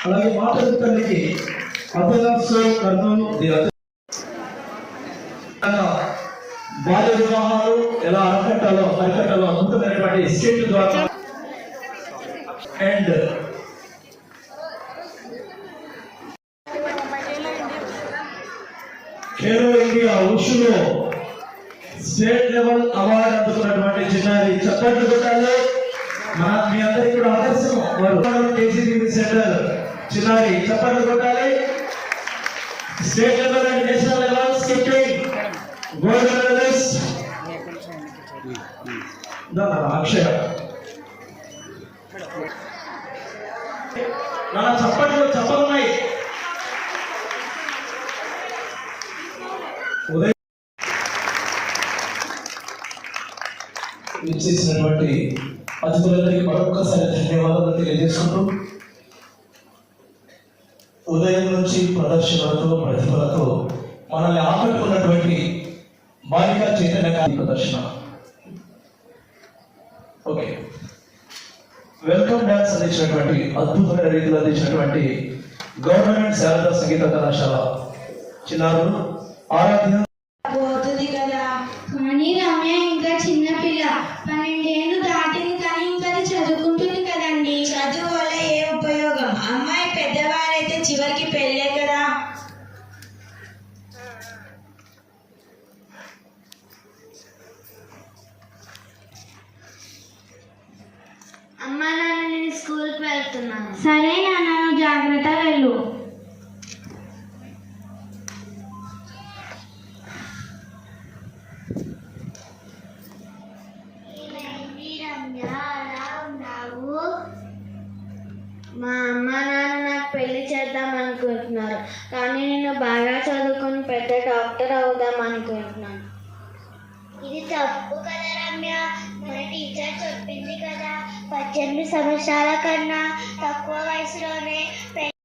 అలాగే మాతృతల్లికి అభిలాష్ కర్నూలు బాల్య వివాహాలు ఎలా అరికట్టాలో అద్భుతమైనటువంటి స్టేట్ ద్వారా అండ్ ఖేలో ఇండియా ఉషులో స్టేట్ లెవెల్ అవార్డు అందుకున్నటువంటి చిన్నారి చప్పట్లు కొట్టాలి. మీ అందరికీ కూడా ఆదర్శం వారు కేజీబీ సెంటర్ చిన్నారి చప్పట్లు కొట్టాలి. State level and national level skipping gold medalist Akshaya నా చప్పట్లు చెప్పలున్నాయి. ఉదయం చేసినటువంటి అతిథులందరికీ మరొకసారి ధన్యవాదాలు తెలియజేసుకుంటూ ఉదయం నుంచి ప్రదర్శనలతో ప్రతిభలతో మనల్ని ఆకట్టుకున్నటువంటి బాలికా చైతన్య ప్రదర్శన. ఓకే, వెల్కమ్ డాన్స్ అందించినటువంటి అద్భుతమైన రీతిలో అందించినటువంటి గవర్నమెంట్ శారదా సంగీత కళాశాల చిన్నారులు ఆరాధ్య పోతుంది కదా. కానీ రమ్య ఇంకా చిన్నపిల్ల, 12 ఏళ్ళు దాటింది, కానీ ఇంకా చదువుకుంటుంది కదండి. చదువు వల్ల ఏ ఉపయోగం? అమ్మాయి పెద్దవారైతే చివరికి పెళ్ళే కదా. అమ్మా నాన్న నేను స్కూల్కి వెళ్తున్నాను. సరే నాన్న, నువ్వు జాగ్రత్త వెళ్ళు. మా అమ్మ నాన్న నాకు పెళ్లి చేద్దాం అనుకుంటున్నారు, కానీ నేను బాగా చదువుకొని పెద్ద డాక్టర్ అవుదాం అనుకుంటున్నాను. ఇది తప్పు కదా రమ్య, మన టీచర్ చెప్పింది కదా 18 సంవత్సరాల కన్నా తక్కువ వయసులోనే